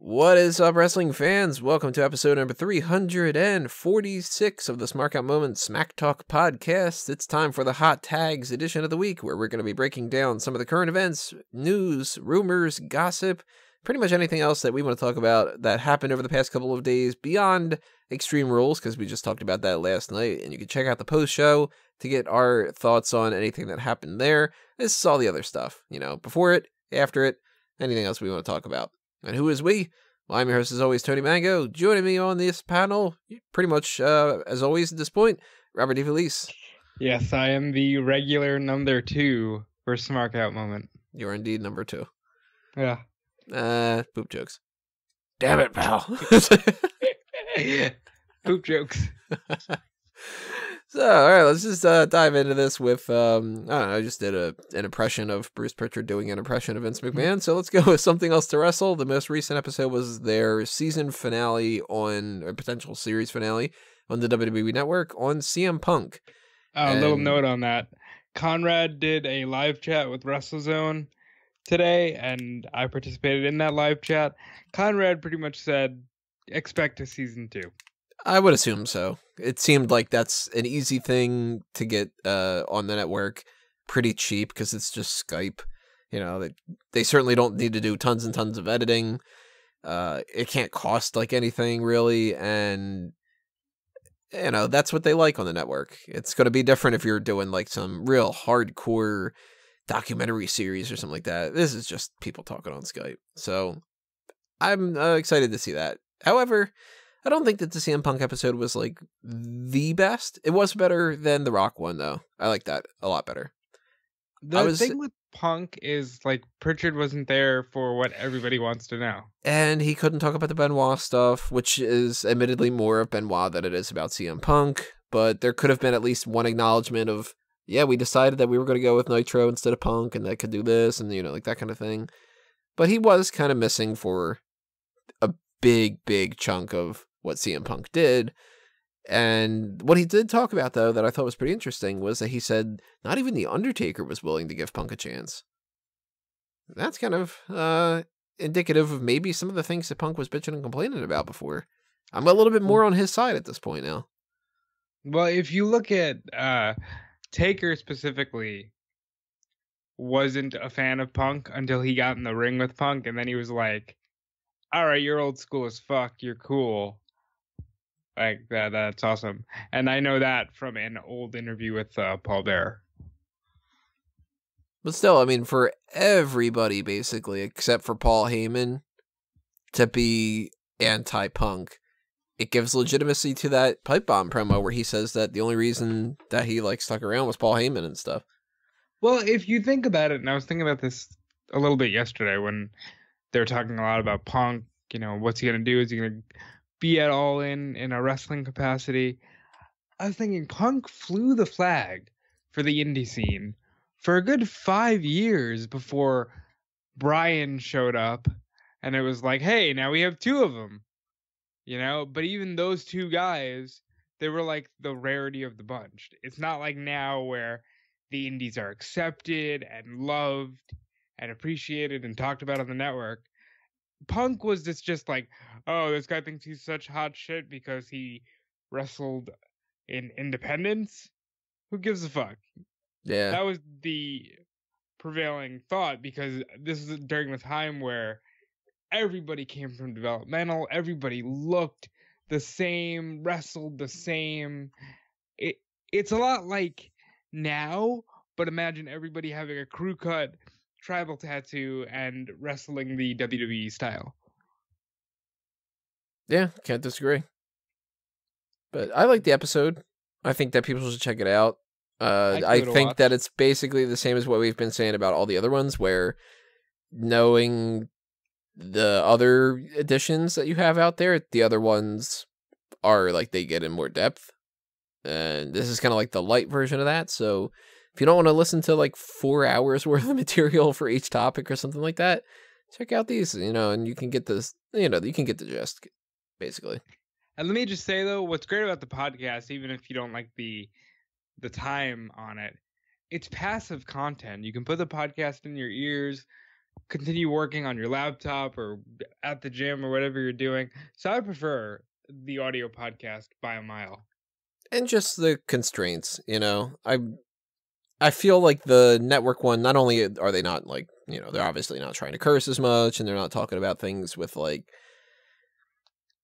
What is up, wrestling fans? Welcome to episode number 346 of the Smark Out Moment Smack Talk podcast. It's time for the Hot Tags edition of the week, where we're going to be breaking down some of the current events, news, rumors, gossip, pretty much anything else that we want to talk about that happened over the past couple of days beyond Extreme Rules, because we just talked about that last night, and you can check out the post show to get our thoughts on anything that happened there. This is all the other stuff, before it, after it, anything else we want to talk about. And who is we? Well, I'm your host, as always, Tony Mango. Joining me on this panel, pretty much as always at this point, Robert DeFelice. Yes, I am the regular number 2 for Smark Out Moment. You're indeed number 2. Yeah. Poop jokes. Damn it, pal. Poop jokes. So, all right, let's just dive into this with, I don't know, I just did an impression of Bruce Prichard doing an impression of Vince McMahon, so let's go with something else to wrestle. The most recent episode was their season finale or potential series finale on the WWE Network on CM Punk. A little note on that. Conrad did a live chat with WrestleZone today, and I participated in that live chat. Conrad pretty much said, expect a season 2. I would assume so. It seemed like that's an easy thing to get on the network, pretty cheap because it's just Skype. They certainly don't need to do tons and tons of editing. It can't cost like anything really, and that's what they like on the network. It's going to be different if you're doing like some real hardcore documentary series or something like that. This is just people talking on Skype, so I'm excited to see that. However, I don't think that the CM Punk episode was, like, the best. It was better than the Rock one, though. I like that a lot better. The thing with Punk is, like, Prichard wasn't there for what everybody wants to know. And he couldn't talk about the Benoit stuff, which is admittedly more of Benoit than it is about CM Punk. But there could have been at least one acknowledgement of, yeah, we decided that we were going to go with Nitro instead of Punk, and that could do this, and, like, that kind of thing. But he was kind of missing for a big chunk of what CM Punk did. And what he did talk about, though, that I thought was pretty interesting was that he said not even The Undertaker was willing to give Punk a chance. That's kind of indicative of maybe some of the things that Punk was bitching and complaining about before. I'm a little bit more on his side at this point now. Well, if you look at Taker specifically, wasn't a fan of Punk until he got in the ring with Punk, and then he was like, all right, you're old school as fuck, you're cool. Like, that's awesome. And I know that from an old interview with Paul Bearer. But still, I mean, for everybody, basically, except for Paul Heyman, to be anti-Punk, it gives legitimacy to that Pipe Bomb promo where he says that the only reason that he, like, stuck around was Paul Heyman and stuff. Well, if you think about it, and I was thinking about this a little bit yesterday when they were talking a lot about Punk, what's he going to do? Is he going to be at All in a wrestling capacity? I was thinking Punk flew the flag for the indie scene for a good 5 years before Brian showed up, and it was like, hey, now we have 2 of them, but even those 2 guys, they were like the rarity of the bunch. It's not like now where the indies are accepted and loved and appreciated and talked about on the network. Punk was just like, oh, this guy thinks he's such hot shit because he wrestled in independence. Who gives a fuck? Yeah. That was the prevailing thought, because this is during the time where everybody came from developmental, everybody looked the same, wrestled the same. It's a lot like now, but imagine everybody having a crew cut, tribal tattoo, and wrestling the WWE style. Yeah, can't disagree. But I like the episode. I think that people should check it out. I think that it's basically the same as what we've been saying about all the other ones, where knowing the other editions that you have out there, the other ones are like they get in more depth. And this is kind of like the light version of that. So if you don't want to listen to like 4 hours worth of material for each topic or something like that, check out these, and you can get this, you can get the gist, basically. And let me just say, though, what's great about the podcast, even if you don't like the time on it, it's passive content. You can put the podcast in your ears, continue working on your laptop or at the gym or whatever you're doing. So I prefer the audio podcast by a mile. And just the constraints, you know. I feel like the network one, not only are they not like, you know, they're obviously not trying to curse as much, and they're not talking about things with like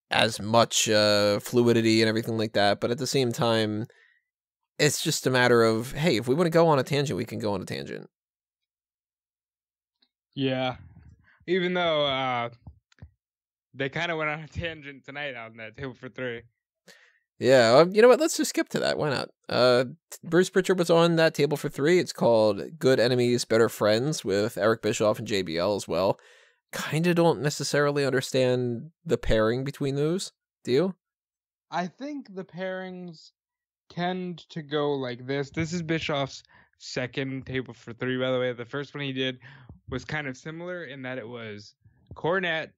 as much fluidity and everything like that, but at the same time, it's just a matter of, hey, if we want to go on a tangent, we can go on a tangent. Yeah. Even though they kind of went on a tangent tonight on that table for three. Yeah, you know what? Let's just skip to that. Why not? Bruce Prichard was on that table for three. It's called Good Enemies, Better Friends with Eric Bischoff and JBL as well. Kind of don't necessarily understand the pairing between those. Do you? I think the pairings tend to go like this. This is Bischoff's second table for three, by the way. The first one he did was kind of similar in that it was Cornette,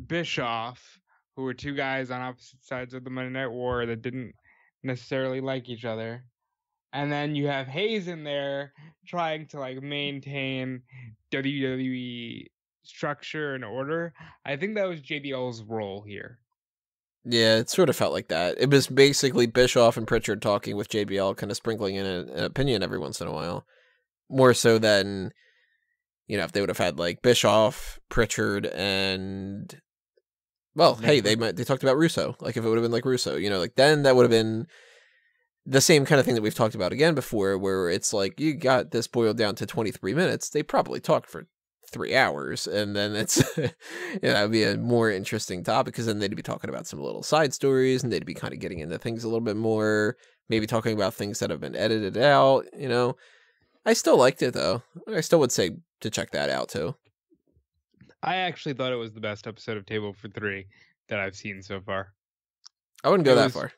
Bischoff, who were two guys on opposite sides of the Monday Night War that didn't necessarily like each other. And then you have Hayes in there trying to like maintain WWE structure and order. I think that was JBL's role here. Yeah, it sort of felt like that. It was basically Bischoff and Prichard talking with JBL, kind of sprinkling in an opinion every once in a while. More so than, you know, if they would have had like Bischoff, Prichard, and well, hey, they talked about Russo. Like if it would have been like Russo, you know, like then that would have been the same kind of thing that we've talked about again before, where it's like you got this boiled down to 23 minutes. They probably talked for 3 hours, and then it's it'd be a more interesting topic because then they'd be talking about some little side stories, and they'd be kind of getting into things a little bit more, maybe talking about things that have been edited out. You know, I still liked it though. I still would say to check that out too. I actually thought it was the best episode of Table for Three that I've seen so far. I wouldn't go that far.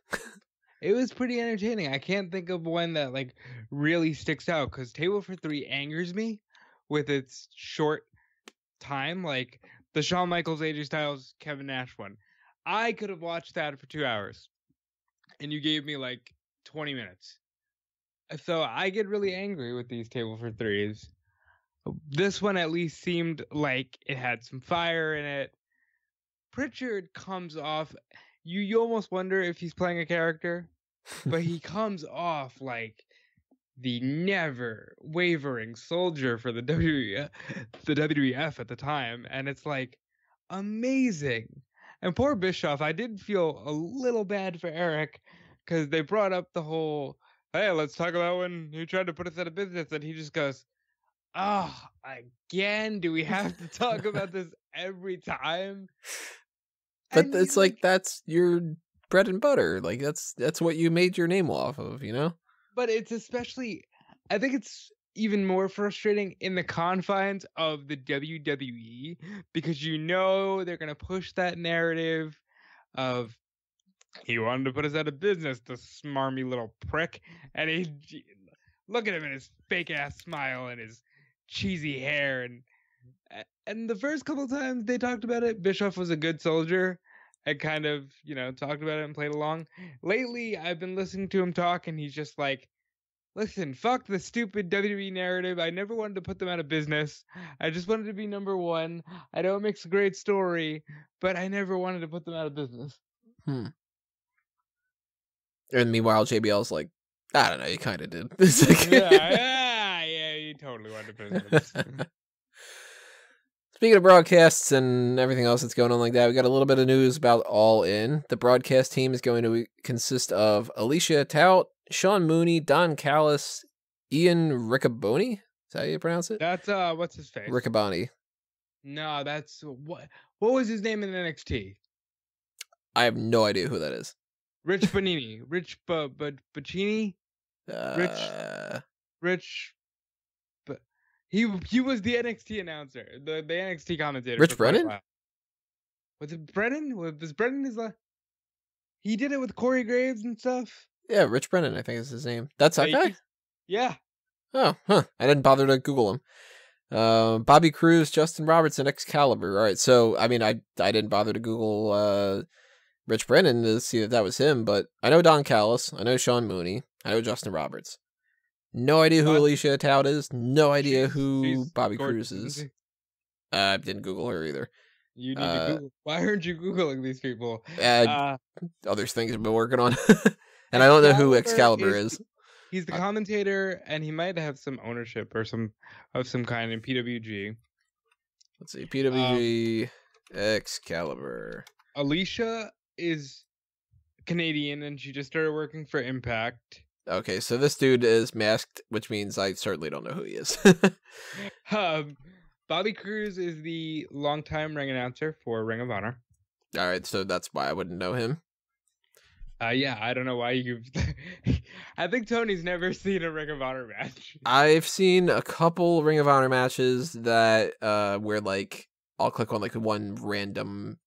It was pretty entertaining. I can't think of one that like really sticks out because Table for Three angers me with its short time. Like the Shawn Michaels, AJ Styles, Kevin Nash one. I could have watched that for 2 hours and you gave me like 20 minutes. So I get really angry with these Table for Threes. This one at least seemed like it had some fire in it. Prichard comes off, you almost wonder if he's playing a character, but he comes off like the never wavering soldier for the WWF at the time, and it's like amazing. And poor Bischoff, I did feel a little bad for Eric because they brought up the whole, hey, let's talk about when he tried to put us out of business, and he just goes, oh, again, do we have to talk about this every time? But and it's like that's your bread and butter. Like that's what you made your name off of, you know? But it's especially, I think it's even more frustrating in the confines of the WWE because you know they're going to push that narrative of he wanted to put us out of business, the smarmy little prick. And he, look at him and his fake ass smile and his cheesy hair. And the first couple of times they talked about it, Bischoff was a good soldier and kind of, you know, talked about it and played along. Lately, I've been listening to him talk and he's just like, listen, fuck the stupid WWE narrative. I never wanted to put them out of business. I just wanted to be number one. I know it makes a great story, but I never wanted to put them out of business. And meanwhile, JBL's like, I don't know, you kind of did. yeah, you totally wanted to put them out of business. Speaking of broadcasts and everything else that's going on like that, we got a little bit of news about All In. The broadcast team is going to consist of Alicia Atout, Sean Mooney, Don Callis, Ian Riccaboni. Is that how you pronounce it? That's what's his face? Riccaboni. No, that's what was his name in NXT? I have no idea who that is. Rich Bonini, Rich Bacini, Rich. But he was the NXT announcer, the NXT commentator. Rich Brennan. Was it Brennan? Was Brennan his last? He did it with Corey Graves and stuff. Yeah, Rich Brennan, I think is his name. That's that guy? Yeah. Oh, huh. I didn't bother to Google him. Bobby Cruz, Justin Roberts, and Excalibur. All right, so, I mean, I didn't bother to Google Rich Brennan to see that was him, but I know Don Callis, I know Sean Mooney, I know Justin Roberts. No idea who But Alicia Atout is. No idea who she's Bobby gorgeous, Cruz isn't is. she? Didn't Google her either. You need to Uh, Google. Why aren't you Googling these people? uh, other things I've been working on. And I don't know who Excalibur Excalibur is. He's the commentator, and he might have some ownership or some kind in PWG. Let's see. PWG Excalibur. Alicia is Canadian, and she just started working for Impact. Okay, so this dude is masked, which means I certainly don't know who he is. Bobby Cruz is the longtime ring announcer for Ring of Honor. All right, so that's why I wouldn't know him. Yeah, I don't know why you. I think Tony's never seen a Ring of Honor match. I've seen a couple Ring of Honor matches that where like I'll click on like one random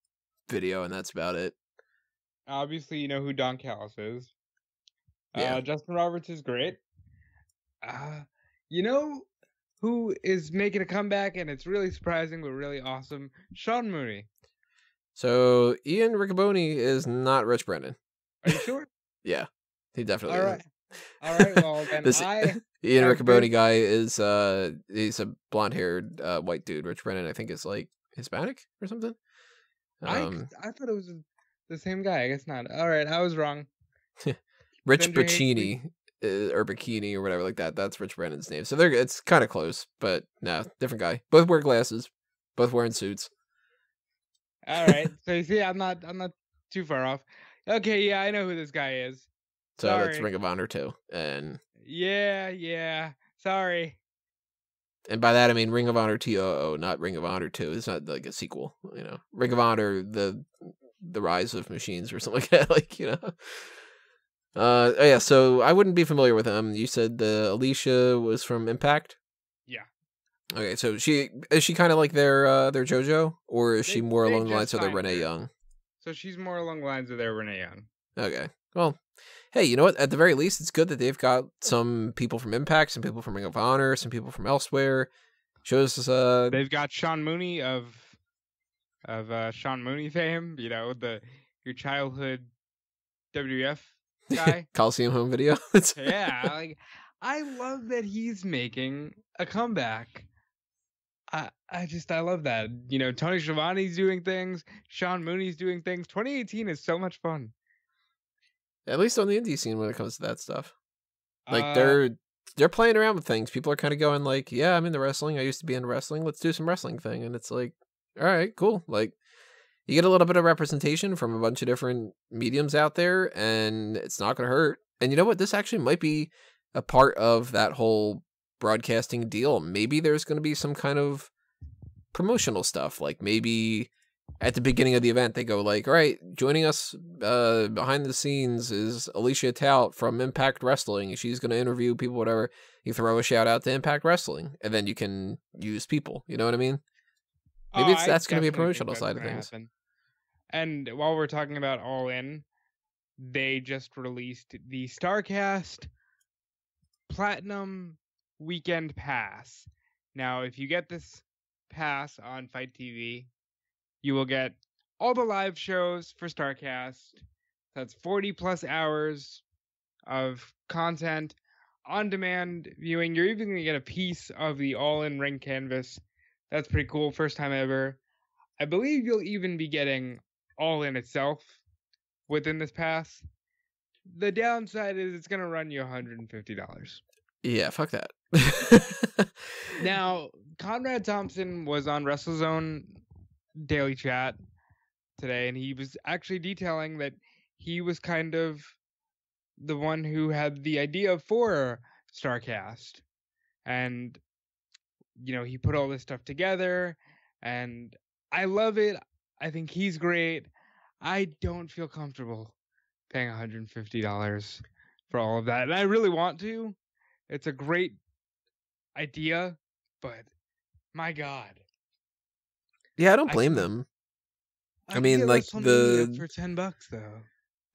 video and that's about it. Obviously, you know who Don Callis is. Yeah. Justin Roberts is great. You know who is making a comeback, and it's really surprising but really awesome? Sean Mooney. So Ian Riccaboni is not Rich Brennan. Are you sure? Yeah, he definitely All is. right. All right. Well, then This Ian Riccaboni guy is he's a blonde-haired white dude. Rich Brennan, I think, is like Hispanic or something. I thought it was the same guy. I guess not. All right, I was wrong. Rich Bacini or Bikini or whatever like that. That's Rich Brennan's name. So it's kind of close, but no, different guy. Both wear glasses. Both wearing suits. All right. So you see, I'm not too far off. Okay, yeah, I know who this guy is. So Sorry. that's Ring of Honor 2. And yeah. Sorry. And by that I mean Ring of Honor TOO, not Ring of Honor 2. It's not like a sequel, you know. Ring of Honor, the Rise of Machines or something like that, like, you know. Oh yeah, so I wouldn't be familiar with him. You said the Alicia was from Impact? Yeah. Okay, so is she kind of like their JoJo, or is she more along the lines of their Renee Young? So she's more along the lines of their Renee Young. Okay. Well, hey, you know what? At the very least, it's good that they've got some people from Impact, some people from Ring of Honor, some people from elsewhere. Shows they've got Sean Mooney of Sean Mooney fame, you know, your childhood WWF guy. Coliseum home video. Yeah, like I love that he's making a comeback. I love that. You know, Tony Schiavone's doing things, Sean Mooney's doing things. 2018 is so much fun. At least on the indie scene when it comes to that stuff. Like they're playing around with things. People are kind of going like, yeah, I'm into wrestling. I used to be into wrestling. Let's do some wrestling thing. And it's like, all right, cool. Like you get a little bit of representation from a bunch of different mediums out there and it's not going to hurt. And you know what? This actually might be a part of that whole broadcasting deal. Maybe there's going to be some kind of promotional stuff. Like maybe at the beginning of the event, they go like, all right, joining us behind the scenes is Alicia Atout from Impact Wrestling. She's going to interview people, whatever. You throw a shout out to Impact Wrestling and then you can use people. You know what I mean? Maybe that's going to be a promotional side of things. Happen. And while we're talking about All In, they just released the StarCast Platinum Weekend Pass. Now, if you get this pass on Fight TV, you will get all the live shows for StarCast. That's 40 plus hours of content, on-demand viewing. You're even going to get a piece of the All-In ring canvas. That's pretty cool. First time ever. I believe you'll even be getting All-In itself within this pass. The downside is it's going to run you $150. Yeah, fuck that. Now, Conrad Thompson was on WrestleZone Daily Chat today, and he was actually detailing that he was kind of the one who had the idea for StarCast. And, you know, he put all this stuff together, and I love it. I think he's great. I don't feel comfortable paying $150 for all of that. And I really want to. It's a great idea, but my God. Yeah, I don't blame them. I mean, like for $10 though.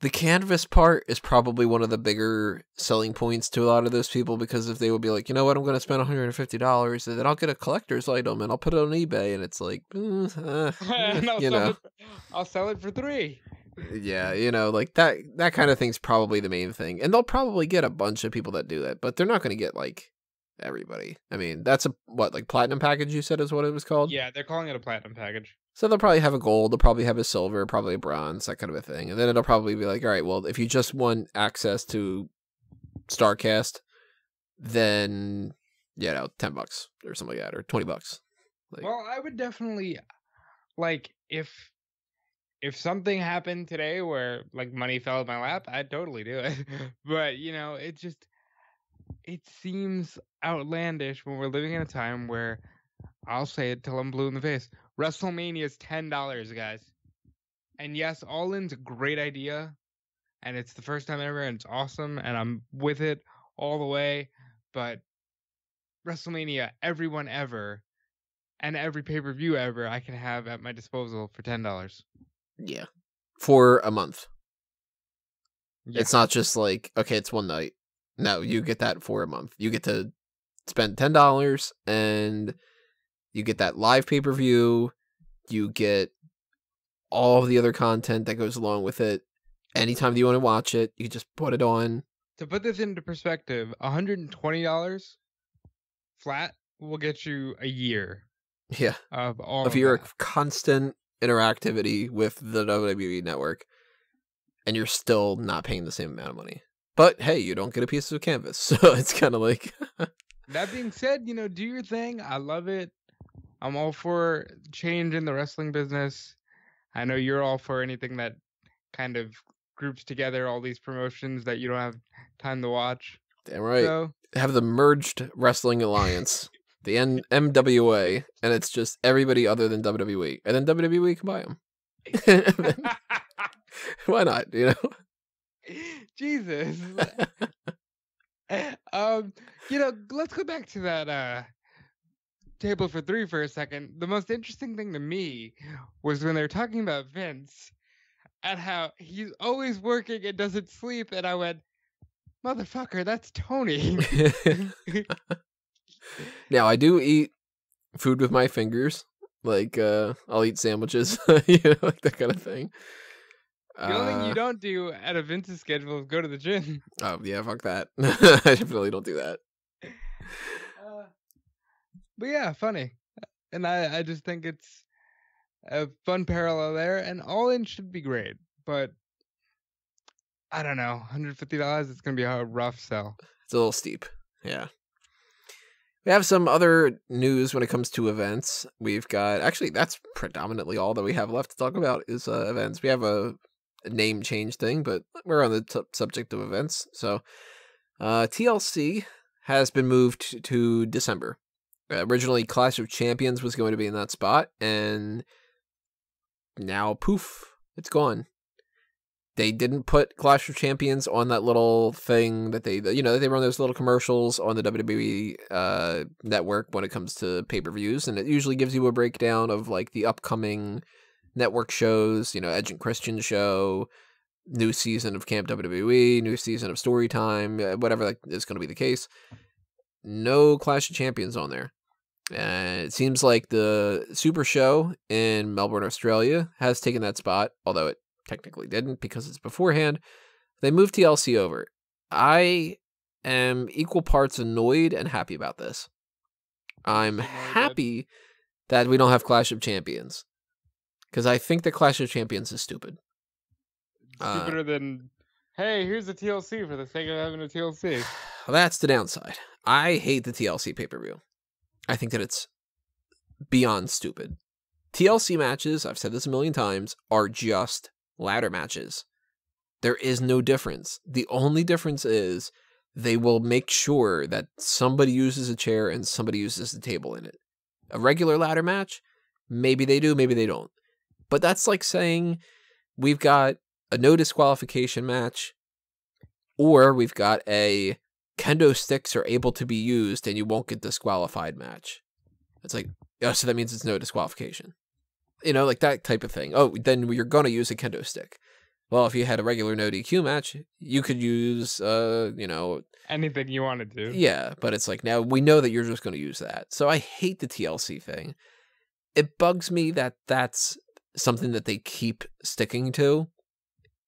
The canvas part is probably one of the bigger selling points to a lot of those people, because if they would be like, you know what, I'm going to spend $150 and then I'll get a collector's item and I'll put it on eBay, and it's like, and I'll sell it for $3. Yeah, you know, like that kind of thing's probably the main thing. And they'll probably get a bunch of people that do that, but they're not going to get like everybody. I mean, that's like platinum package you said is what it was called? Yeah, they're calling it a platinum package. So they'll probably have a gold, they'll probably have a silver, probably a bronze, that kind of a thing. And then it'll probably be like, all right, well, if you just want access to StarCast, then you know, $10 or something like that, or $20. Like, well, I would definitely like if something happened today where like money fell in my lap, I'd totally do it. But you know, it seems outlandish when we're living in a time where I'll say it till I'm blue in the face. WrestleMania is $10, guys. And yes, All In's a great idea, and it's the first time ever, and it's awesome, and I'm with it all the way. But WrestleMania, everyone ever, and every pay-per-view ever, I can have at my disposal for $10. yeah. For a month. Yeah. It's not just like, okay, it's one night. No, you get that for a month. You get to spend $10 and you get that live pay-per-view. You get all of the other content that goes along with it. Anytime you want to watch it, you can just put it on. To put this into perspective, $120 flat will get you a year. Yeah. Of all of your constant interactivity with the WWE network, and you're still not paying the same amount of money. But hey, you don't get a piece of canvas, so it's kind of like. That being said, you know, do your thing. I love it. I'm all for change in the wrestling business. I know you're all for anything that kind of groups together all these promotions that you don't have time to watch. Damn right. So, have the merged wrestling alliance, the MWA, and it's just everybody other than WWE, and then WWE can buy them. Why not? You know. Jesus. You know, let's go back to that table for three for a second. The most interesting thing to me was when they were talking about Vince and how he's always working and doesn't sleep, and I went, motherfucker, that's Tony. Now I do eat food with my fingers, like I'll eat sandwiches, you know, like that kind of thing. The only thing you don't do at a Vince's schedule is go to the gym. Oh yeah, fuck that. I definitely don't do that. But yeah, funny, and I just think it's a fun parallel there, and All In should be great, but I don't know, $150, it's gonna be a rough sell. It's a little steep. Yeah. We have some other news when it comes to events. We've got, actually, that's predominantly all that we have left to talk about is events. We have a name change thing, but we're on the subject of events. So, TLC has been moved to December. Originally, Clash of Champions was going to be in that spot, and now, poof, it's gone. They didn't put Clash of Champions on that little thing that they run those little commercials on the WWE network when it comes to pay-per-views, and it usually gives you a breakdown of like the upcoming network shows, you know, Edge and Christian show, new season of Camp WWE, new season of Storytime, whatever is going to be the case. No Clash of Champions on there. And it seems like the Super Show in Melbourne, Australia has taken that spot, although it technically didn't because it's beforehand. They moved TLC over. I am equal parts annoyed and happy about this. I'm happy that we don't have Clash of Champions, because I think the Clash of Champions is stupid. Stupider than, hey, here's a TLC for the sake of having a TLC. That's the downside. I hate the TLC pay-per-view. I think that it's beyond stupid. TLC matches, I've said this a million times, are just ladder matches. There is no difference. The only difference is they will make sure that somebody uses a chair and somebody uses the table in it. A regular ladder match, maybe they do, maybe they don't. But that's like saying we've got a no disqualification match, or we've got a kendo sticks are able to be used and you won't get disqualified match. It's like, oh, so that means it's no disqualification. You know, like that type of thing. Oh, then you're going to use a kendo stick. Well, if you had a regular no DQ match, you could use, anything you wanted to. Yeah, but it's like, now we know that you're just going to use that. So I hate the TLC thing. It bugs me that that's something that they keep sticking to.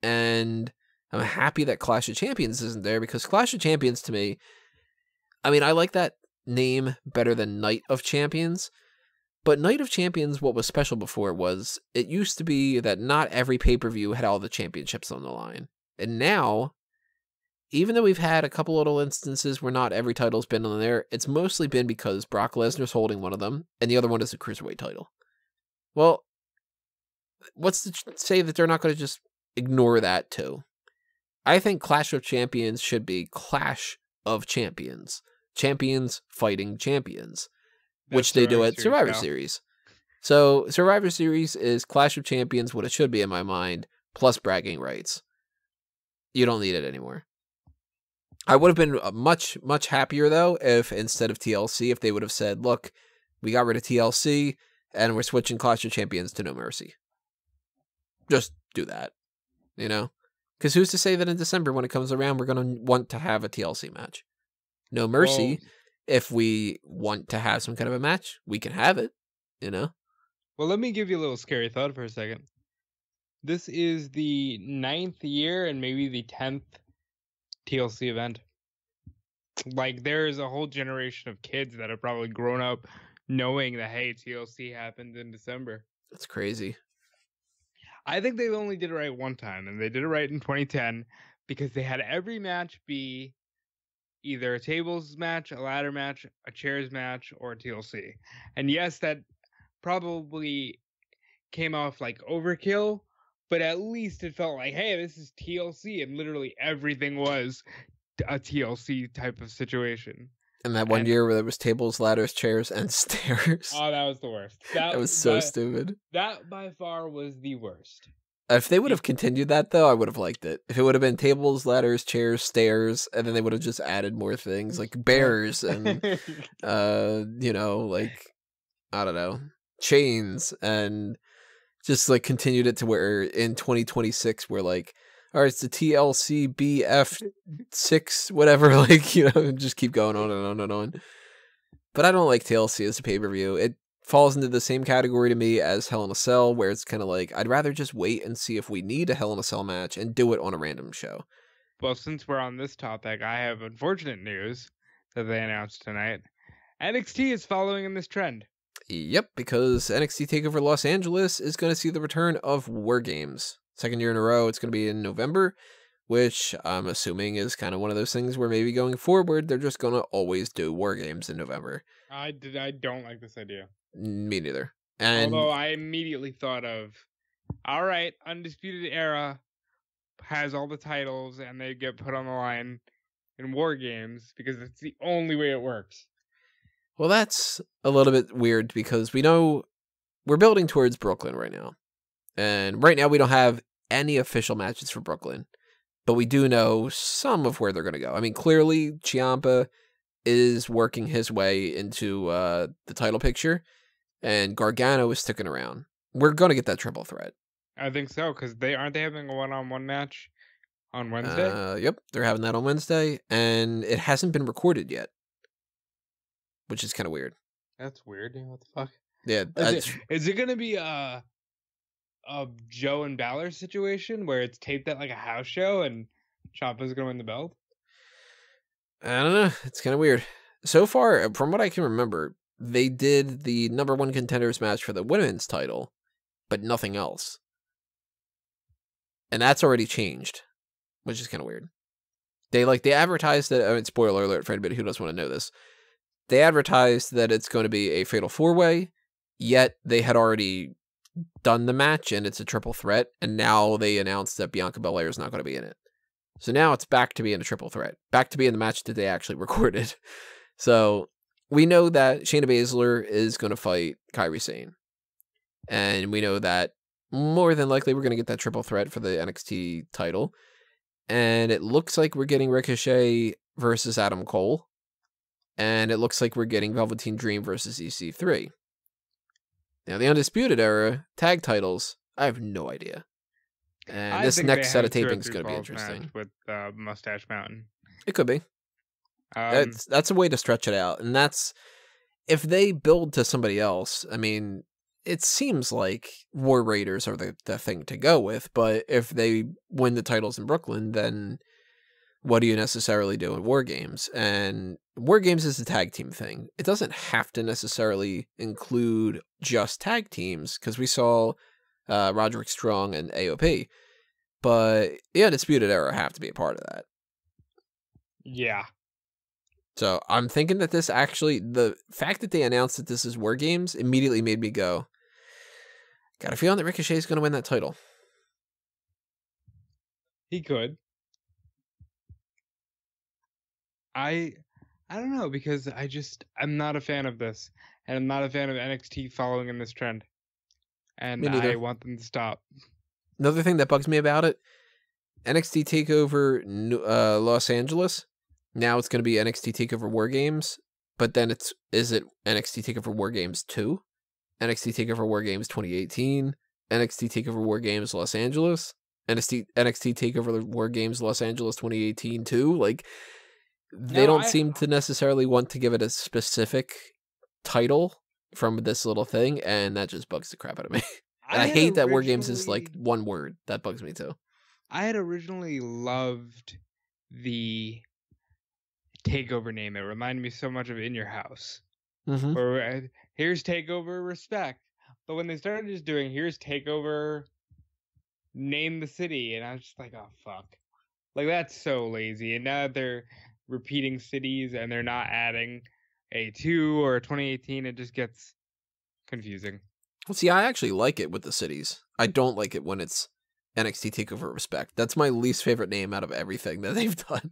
And I'm happy that Clash of Champions isn't there, because Clash of Champions to me, I mean, I like that name better than Night of Champions. But Night of Champions, what was special before was it used to be that not every pay-per-view had all the championships on the line. And now, even though we've had a couple little instances where not every title's been on there, it's mostly been because Brock Lesnar's holding one of them, and the other one is a Cruiserweight title. Well, what's to say that they're not going to just ignore that too? I think Clash of Champions should be Clash of Champions. Champions fighting champions. Which they do at Survivor Series. So Survivor Series is Clash of Champions, what it should be in my mind, plus bragging rights. You don't need it anymore. I would have been much, much happier, though, if instead of TLC, if they would have said, look, we got rid of TLC, and we're switching Clash of Champions to No Mercy. Just do that, you know? Because who's to say that in December, when it comes around, we're going to want to have a TLC match? No Mercy... Well, if we want to have some kind of a match, we can have it, you know? Well, let me give you a little scary thought for a second. This is the 9th year and maybe the 10th TLC event. Like, there is a whole generation of kids that have probably grown up knowing that, hey, TLC happened in December. That's crazy. I think they only did it right one time, and they did it right in 2010 because they had every match be either a tables match, a ladder match, a chairs match, or a TLC. And yes, that probably came off like overkill, but at least it felt like, hey, this is TLC, and literally everything was a TLC type of situation. And that one year where there was tables, ladders, chairs, and stairs. Oh, that was the worst. That was so stupid. That by far was the worst. If they would have continued that, though, I would have liked it. If it would have been tables, ladders, chairs, stairs, and then they would have just added more things, like bears and, you know, like, I don't know, chains, and just, like, continued it to where in 2026 we're like, all right, it's the TLC BF6, whatever, like, you know, just keep going on and on and on. But I don't like TLC as a pay-per-view. It falls into the same category to me as Hell in a Cell, where it's kind of like, I'd rather just wait and see if we need a Hell in a Cell match and do it on a random show. Well, since we're on this topic, I have unfortunate news that they announced tonight. NXT is following in this trend. Yep, because NXT TakeOver Los Angeles is going to see the return of WarGames. Second year in a row, it's going to be in November, which I'm assuming is kind of one of those things where maybe going forward, they're just going to always do WarGames in November. I don't like this idea. Me neither. And although I immediately thought of, all right, Undisputed Era has all the titles and they get put on the line in WarGames because it's the only way it works. Well, that's a little bit weird because we know we're building towards Brooklyn right now. And right now we don't have any official matches for Brooklyn, but we do know some of where they're going to go. I mean, clearly Ciampa is working his way into the title picture, and Gargano is sticking around. We're going to get that triple threat. I think so, because aren't they having a one-on-one match on Wednesday? Yep, they're having that on Wednesday, and it hasn't been recorded yet, which is kind of weird. That's weird. What the fuck? Yeah, is it going to be a Joe and Balor situation where it's taped at like a house show and Ciampa's going to win the belt? I don't know. It's kind of weird. So far, from what I can remember, they did the number one contenders match for the women's title, but nothing else. And that's already changed, which is kind of weird. They advertised that, I mean, spoiler alert for anybody who doesn't want to know this, they advertised that it's going to be a fatal four-way, yet they had already done the match and it's a triple threat, and now they announced that Bianca Belair is not going to be in it. So now it's back to being a triple threat, back to being the match that they actually recorded. So we know that Shayna Baszler is going to fight Kairi Sane. And we know that more than likely we're going to get that triple threat for the NXT title. And it looks like we're getting Ricochet versus Adam Cole. And it looks like we're getting Velveteen Dream versus EC3. Now, the Undisputed Era tag titles, I have no idea. And this next set of tapings is going to be interesting. With Mustache Mountain. It could be. That's a way to stretch it out. And that's, if they build to somebody else, I mean, it seems like War Raiders are the thing to go with, but if they win the titles in Brooklyn, then what do you necessarily do in WarGames? And WarGames is a tag team thing. It doesn't have to necessarily include just tag teams, because we saw Roderick Strong and AOP, but the Undisputed Era have to be a part of that. Yeah. So I'm thinking that this actually, the fact that they announced that this is WarGames immediately made me go, got a feeling that Ricochet is going to win that title. He could. I don't know, because I'm not a fan of this, and I'm not a fan of NXT following in this trend, and I want them to stop. Another thing that bugs me about it, NXT TakeOver Los Angeles. Now it's going to be NXT TakeOver WarGames, but then is it NXT TakeOver WarGames 2? NXT TakeOver WarGames 2018? NXT TakeOver WarGames Los Angeles? NXT TakeOver WarGames Los Angeles 2018 too? Like, they don't seem to necessarily want to give it a specific title from this little thing, and that just bugs the crap out of me. And I hate that WarGames is like one word. That bugs me too. I had originally loved the TakeOver name. It reminded me so much of In Your House. Mm-hmm. Where here's TakeOver Respect. But when they started just doing here's TakeOver Name the City, and I was just like, oh fuck. Like, that's so lazy. And now that they're repeating cities and they're not adding a 2 or a 2018, it just gets confusing. Well, see, I actually like it with the cities. I don't like it when it's NXT TakeOver Respect. That's my least favorite name out of everything that they've done.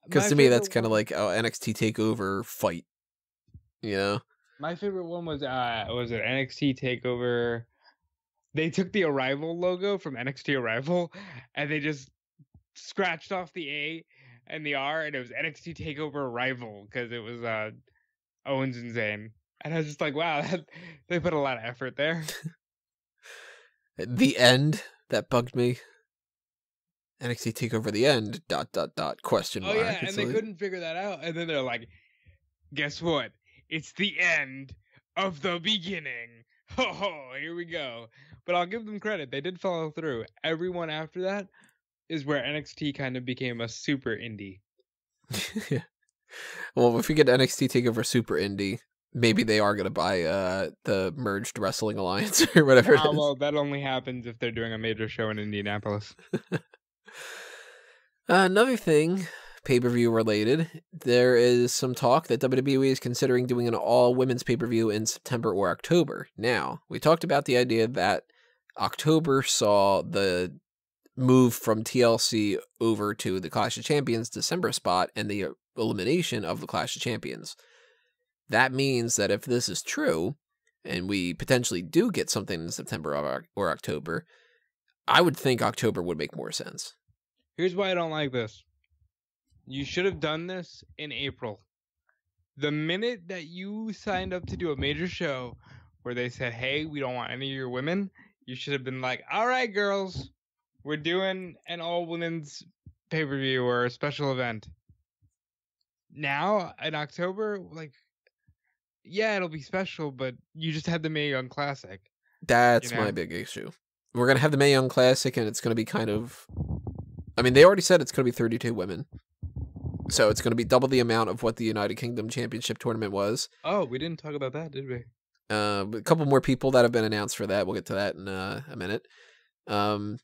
Because to me, that's kind of like NXT TakeOver Fight. You know? My favorite one was it NXT TakeOver. They took the Arrival logo from NXT Arrival, and they just scratched off the A and the R, and it was NXT TakeOver Arrival, because it was Owens and Zayn. And I was just like, wow, they put a lot of effort there. The End, that bugged me. NXT TakeOver The End, ... question mark. Oh yeah, and they couldn't figure that out. And then they're like, guess what? It's the end of the beginning. Ho ho, here we go. But I'll give them credit. They did follow through. Everyone after that is where NXT kind of became a super indie. Yeah. Well, if we get NXT TakeOver Super Indie, maybe they are going to buy the Merged Wrestling Alliance or whatever it is. Well, that only happens if they're doing a major show in Indianapolis. Another thing, pay-per-view related, there is some talk that WWE is considering doing an all-women's pay-per-view in September or October. Now, we talked about the idea that October saw the move from TLC over to the Clash of Champions December spot and the elimination of the Clash of Champions. That means that if this is true, and we potentially do get something in September or October, I would think October would make more sense. Here's why I don't like this. You should have done this in April. The minute that you signed up to do a major show where they said, hey, we don't want any of your women, you should have been like, all right, girls, we're doing an all-women's pay-per-view or a special event. Now, in October, like, yeah, it'll be special, but you just had the Mae Young Classic. That's my big issue. We're going to have the Mae Young Classic, and it's going to be kind of... I mean, they already said it's going to be 32 women. So it's going to be double the amount of what the United Kingdom Championship tournament was. Oh, we didn't talk about that, did we? A couple more people that have been announced for that. We'll get to that in a minute. I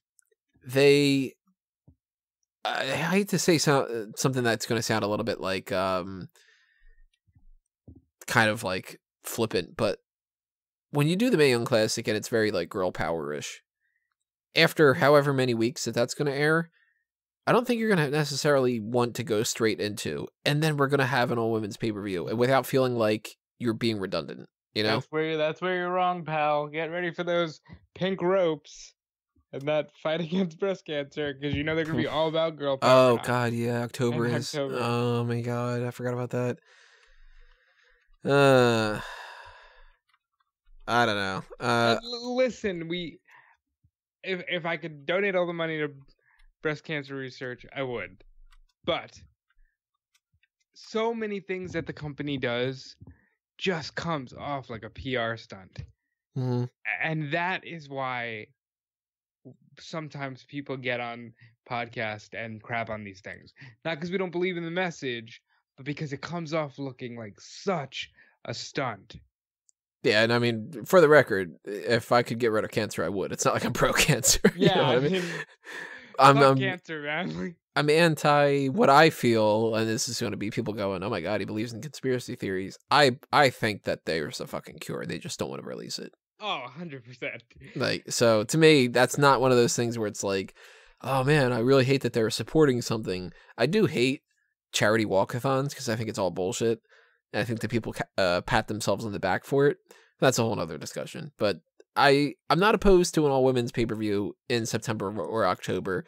hate to say something that's going to sound a little bit like... kind of like flippant, but when you do the Mae Young Classic and it's very like girl power-ish, after however many weeks that's going to air, I don't think you're going to necessarily want to go straight into, and then we're going to have an all-women's pay-per-view without feeling like you're being redundant, you know? That's where you're wrong, pal. Get ready for those pink ropes and that fight against breast cancer, because you know they're going to be all about girl power. Oh, God, yeah, October is... Oh, my God, I forgot about that. I don't know. Listen, if I could donate all the money to breast cancer research, I would. But so many things that the company does just comes off like a PR stunt. Mm-hmm. And that is why sometimes people get on podcast and crap on these things. Not because we don't believe in the message, but because it comes off looking like such a stunt. Yeah, and I mean, for the record, if I could get rid of cancer, I would. It's not like I'm pro cancer. Yeah, you know what I mean, I'm cancer, man. I'm anti what I feel, and this is going to be people going, "Oh my god, he believes in conspiracy theories." I think that there's a fucking cure. They just don't want to release it. Oh, 100%. Like, so to me, that's not one of those things where it's like, "Oh man, I really hate that they're supporting something." I do hate charity walkathons because I think it's all bullshit, and I think that people pat themselves on the back for it. That's a whole other discussion. But I'm not opposed to an all women's pay-per-view in September or October.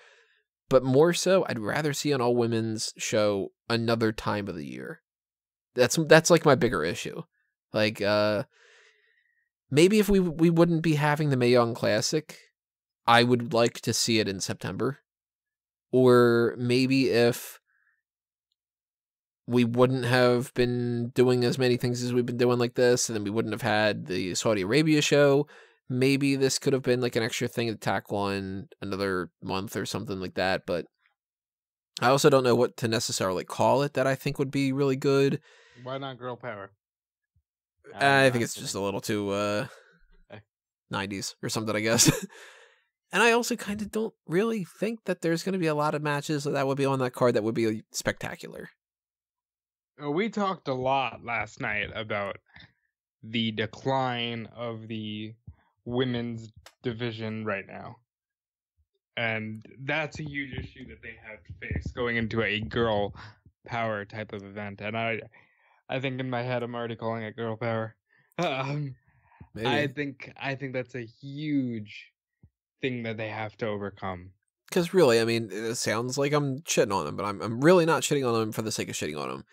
But more so, I'd rather see an all women's show another time of the year. That's like my bigger issue. Like, maybe if we wouldn't be having the Mae Young Classic, I would like to see it in September. Or maybe if we wouldn't have been doing as many things as we've been doing like this, and then we wouldn't have had the Saudi Arabia show, maybe this could have been like an extra thing to tackle on another month or something like that. But I also don't know what to necessarily call it that I think would be really good. Why not girl power? I think it's just a little too 90s or something, I guess. And I also kind of don't really think that there's going to be a lot of matches that would be on that card that would be spectacular. We talked a lot last night about the decline of the women's division right now. And that's a huge issue that they have to face going into a girl power type of event. And I think in my head I'm already calling it girl power. I think that's a huge thing that they have to overcome. Because really, I mean, it sounds like I'm shitting on them, but I'm really not shitting on them for the sake of shitting on them.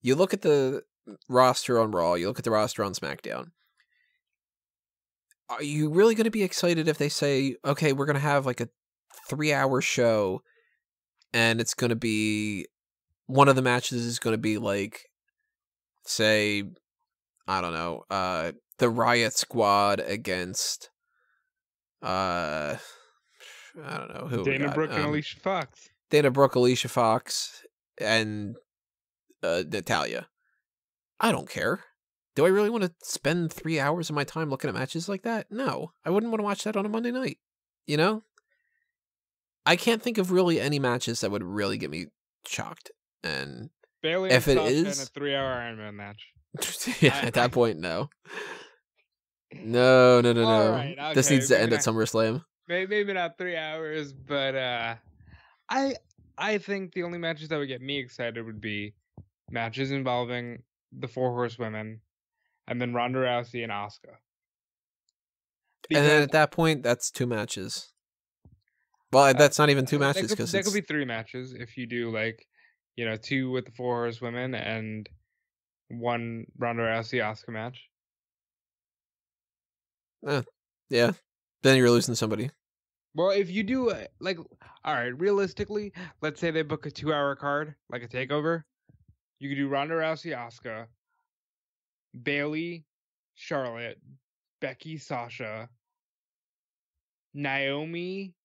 You look at the roster on Raw, you look at the roster on SmackDown. Are you really going to be excited if they say, okay, we're going to have like a 3-hour show and it's going to be, one of the matches is going to be like, say, I don't know, the Riot Squad against, I don't know who. Dana Brooke and Alicia Fox. Dana Brooke, Alicia Fox, and Natalya. I don't care. Do I really want to spend 3 hours of my time looking at matches like that? No, I wouldn't want to watch that on a Monday night. You know? I can't think of really any matches that would really get me shocked. And Bailey if and it Sasha is in a 3-hour Iron Man match. Yeah, at that point, no. No. Right, okay. This needs to end at SummerSlam. Maybe not 3 hours, but I think the only matches that would get me excited would be matches involving the 4 Horsewomen, and then Ronda Rousey and Asuka. And then at that point, that's 2 matches. Well, that's not even 2 matches because that could be 3 matches if you do 2 with the 4 Horsewomen and 1 Ronda Rousey Asuka match. Yeah. Then you're losing somebody. Well, if you do all right, realistically, let's say they book a 2-hour card, like a takeover. You could do Ronda Rousey, Asuka, Bailey, Charlotte, Becky, Sasha, Naomi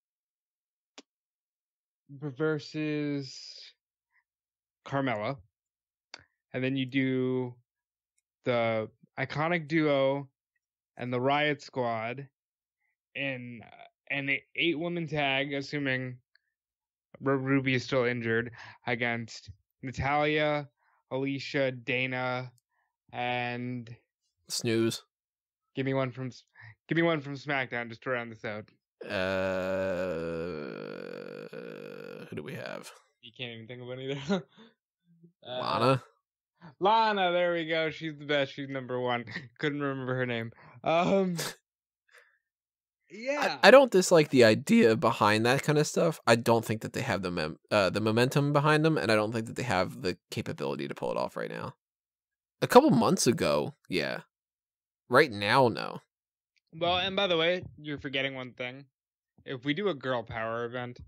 versus Carmella, and then you do the Iconic Duo and the Riot Squad in an 8-woman tag, assuming Ruby is still injured, against Natalya, Alicia, Dana, and Snooze. Give me one from SmackDown just to round this out. Who do we have? You can't even think of one either. Lana, there we go. She's the best. She's number 1. Couldn't remember her name. Yeah. I don't dislike the idea behind that kind of stuff. I don't think that they have the momentum behind them, and I don't think that they have the capability to pull it off right now. A couple months ago, yeah. Right now, no. Well, and by the way, you're forgetting one thing. If we do a girl power event,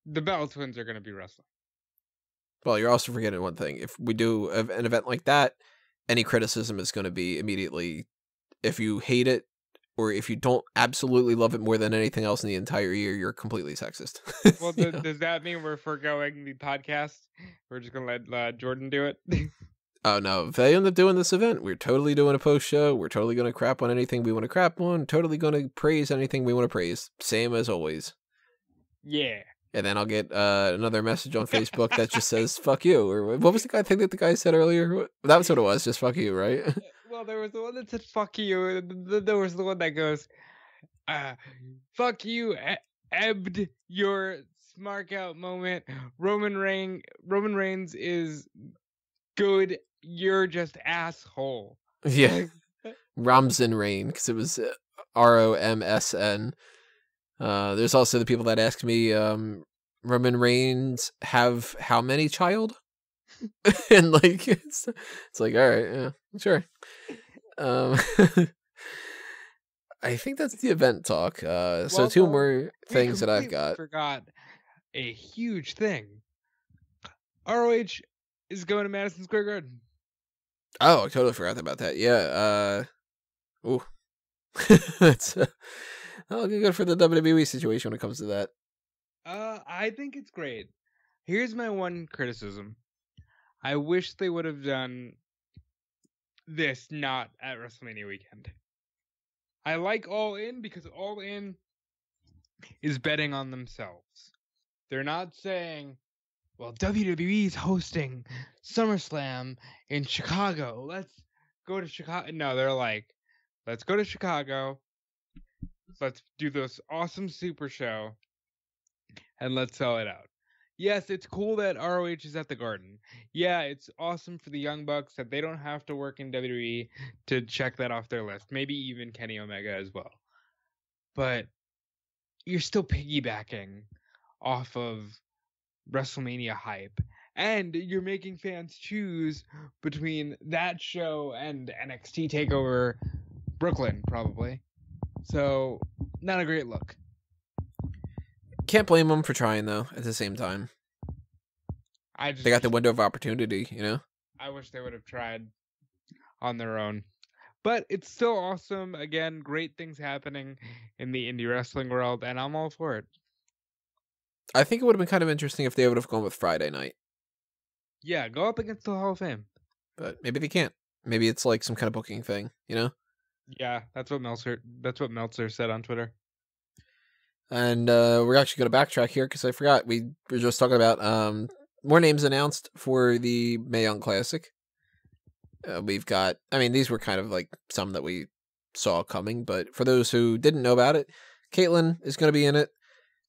the Bella Twins are going to be wrestling. Well, you're also forgetting one thing. If we do an event like that, any criticism is going to be immediately, if you hate it, or if you don't absolutely love it more than anything else in the entire year, you're completely sexist. Well, does that mean we're foregoing the podcast? We're just gonna let Jordan do it? Oh no, if they end up doing this event, we're totally doing a post show. We're totally going to crap on anything we want to crap on. Totally going to praise anything we want to praise. Same as always. Yeah. And then I'll get another message on Facebook that just says "fuck you," or what was the thing that the guy said earlier? That was what it was, just "fuck you," right? Well, there was the one that said "fuck you." There was the one that goes, "Fuck you, ebbed your Smark out moment. Roman Reigns is good. You're just asshole." Yeah, Ramsden Rain, because it was ROMSN. There's also the people that ask me, Roman Reigns have how many child? And like it's like, all right, yeah, sure. I think that's the event talk. So two more things that I've got. Forgot a huge thing. ROH is going to Madison Square Garden. Oh, I totally forgot about that. Yeah. Ooh. That's that'll be good for the WWE situation when it comes to that. I think it's great. Here's my one criticism. I wish they would have done this not at WrestleMania weekend. I like All In because All In is betting on themselves. They're not saying, well, WWE's hosting SummerSlam in Chicago. Let's go to Chicago. No, they're like, let's go to Chicago. Let's do this awesome super show. And let's sell it out. Yes, it's cool that ROH is at the Garden. Yeah, it's awesome for the Young Bucks that they don't have to work in WWE to check that off their list. Maybe even Kenny Omega as well. But you're still piggybacking off of WrestleMania hype. And you're making fans choose between that show and NXT TakeOver Brooklyn, probably. So, not a great look. Can't blame them for trying, though, at the same time. They got the window of opportunity, you know? I wish they would have tried on their own. But it's still awesome. Again, great things happening in the indie wrestling world, and I'm all for it. I think it would have been kind of interesting if they would have gone with Friday night. Yeah, go up against the Hall of Fame. But maybe they can't. Maybe it's like some kind of booking thing, you know? Yeah, that's what Meltzer said on Twitter. And we're actually going to backtrack here because I forgot. We were just talking about more names announced for the Mae Young Classic. We've got, I mean, these were kind of like some that we saw coming, but for those who didn't know about it, Caitlyn is going to be in it.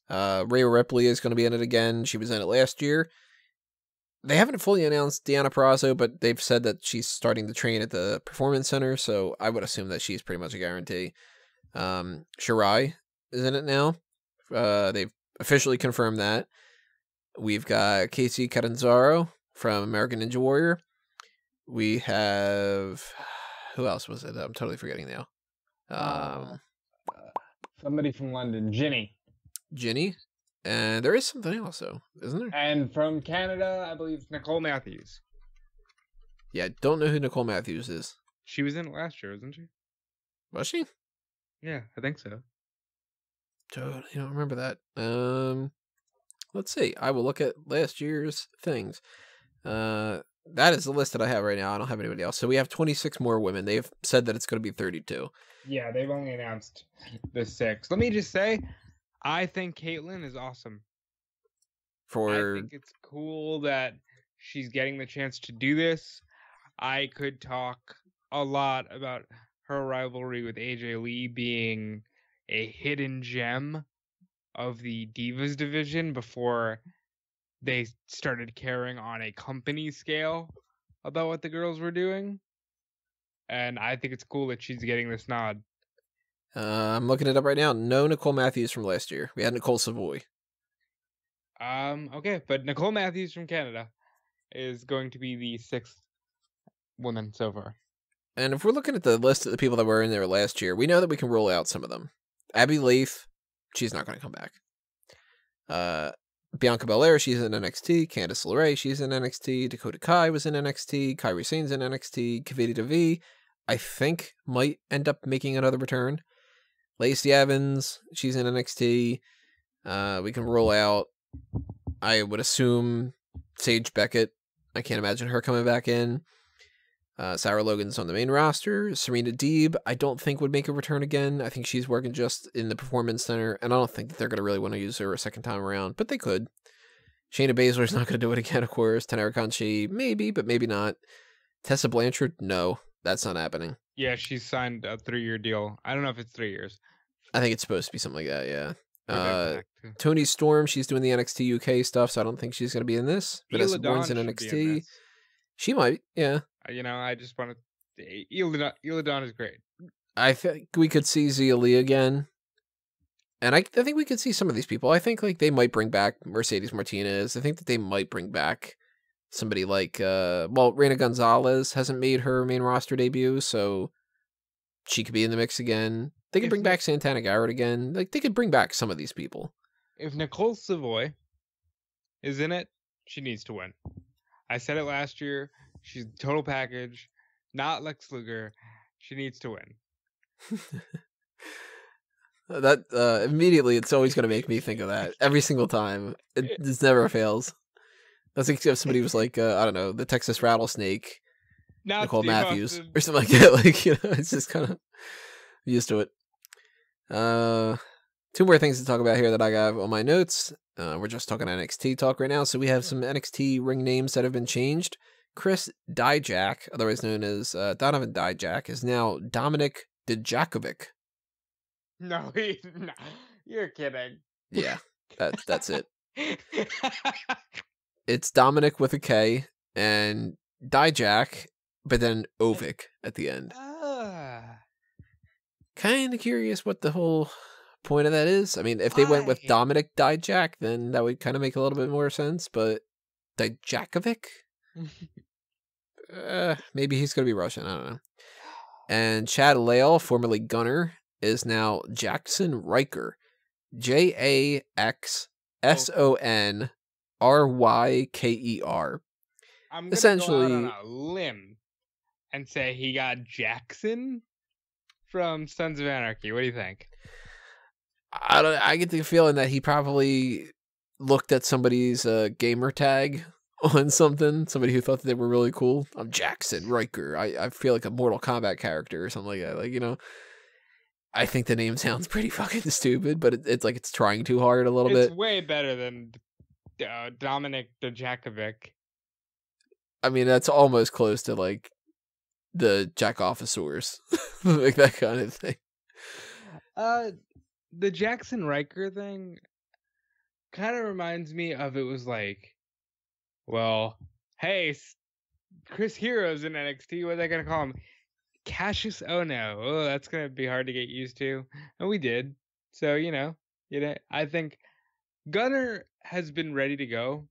Rhea Ripley is going to be in it again. She was in it last year. They haven't fully announced Deonna Purrazzo, but they've said that she's starting to train at the Performance Center, so I would assume that she's pretty much a guarantee. Shirai is in it now. They've officially confirmed that. We've got Casey Catanzaro from American Ninja Warrior. We have, who else was it? I'm totally forgetting now. Somebody from London, Ginny. And there is something else, though, isn't there? And from Canada, I believe Nicole Matthews. Yeah, I don't know who Nicole Matthews is. She was in it last year, wasn't she? Was she? Yeah, I think so. Totally don't remember that. Let's see. I will look at last year's things. That is the list that I have right now. I don't have anybody else. So we have 26 more women. They've said that it's going to be 32. Yeah, they've only announced the 6. Let me just say, I think Caitlyn is awesome. I think it's cool that she's getting the chance to do this. I could talk a lot about her rivalry with AJ Lee being a hidden gem of the Divas division before they started caring on a company scale about what the girls were doing. And I think it's cool that she's getting this nod. I'm looking it up right now. No Nicole Matthews from last year. We had Nicole Savoy. Okay, but Nicole Matthews from Canada is going to be the 6th woman so far. And if we're looking at the list of the people that were in there last year, we know that we can roll out some of them. Abby Laith, she's not going to come back. Bianca Belair, she's in NXT. Candice LeRae, she's in NXT. Dakota Kai was in NXT. Kairi Sane's in NXT. Kavita Devi, I think, might end up making another return. Lacey Evans, she's in NXT. We can roll out, I would assume, Sage Beckett. I can't imagine her coming back in. Sarah Logan's on the main roster. Serena Deeb, I don't think would make a return again. I think she's working just in the Performance Center, and I don't think that they're going to really want to use her a second time around, but they could. Shayna Baszler's not going to do it again, of course. Tanara Conchi, maybe, but maybe not. Tessa Blanchard, no, that's not happening. Yeah, she's signed a 3-year deal. I don't know if it's 3 years. I think it's supposed to be something like that, yeah. Toni Storm, she's doing the NXT UK stuff, so I don't think she's going to be in this. Vanessa Bourne's in NXT. She might, yeah. I just want to... Isla Dawn is great. I think we could see Xia Li again. And I think we could see some of these people. I think like they might bring back Mercedes Martinez. I think that they might bring back somebody like... Reina Gonzalez hasn't made her main roster debut, so she could be in the mix again. They could bring back Santana Garrett again. Like, they could bring back some of these people. If Nicole Savoy is in it, she needs to win. I said it last year. She's the total package, not Lex Luger. She needs to win. That immediately, it's always going to make me think of that every single time. It just never fails. I think if somebody was like, I don't know, the Texas Rattlesnake, not Nicole Steve Matthews, Austin. or something like that. Like, it's just kind of used to it. 2 more things to talk about here that I got on my notes. We're just talking NXT talk right now, so we have some NXT ring names that have been changed. Chris Dijak, otherwise known as Donovan Dijak, is now Dominik Dijakovic. No, you're kidding. Yeah, that's it. It's Dominik with a K and Dijak, but then Ovic at the end. Kind of curious what the whole point of that is. I mean, if they went with Dominik Dijak, then that would kind of make a little bit more sense, but Dijakovic? Maybe he's going to be Russian. I don't know. And Chad Lail, formerly Gunner, is now Jaxson Ryker. Jaxson Ryker. I'm going to essentially go out on a limb and say he got Jaxson from Sons of Anarchy. What do you think? I get the feeling that he probably looked at somebody's gamer tag on somebody who thought that they were really cool. I'm Jaxson Ryker. I feel like a Mortal Kombat character or something like that. Like, I think the name sounds pretty fucking stupid, but it's like it's trying too hard a little bit. It's way better than Dominik Dijakovic. I mean, that's almost close to like the Jackofosaurus, like that kind of thing. The Jaxson Ryker thing kind of reminds me of it was like, well, hey, Chris Hero's in NXT. What are they gonna call him? Cassius Ono. Oh, that's gonna be hard to get used to, and we did. So I think Gunner has been ready to go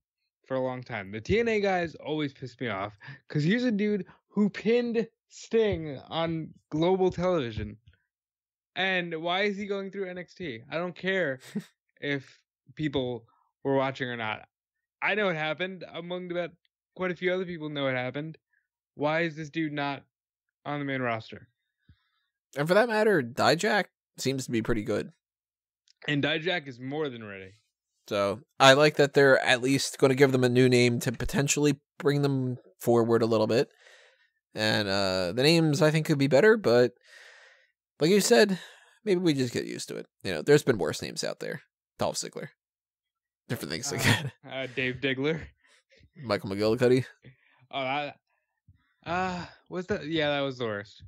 for a long time. The TNA guys always piss me off because here's a dude who pinned Sting on global television. And why is he going through NXT? I don't care if people were watching or not. I know it happened. Among about quite a few other people know it happened. Why is this dude not on the main roster? And for that matter, Dijak seems to be pretty good. And Dijak is more than ready. So I like that they're at least going to give them a new name to potentially bring them forward a little bit. And the names I think could be better, but like you said, maybe we just get used to it. There's been worse names out there. Dolph Ziggler. Different things like that. Dave Diggler. Michael McGillicuddy. Oh, was that? Yeah, that was the worst.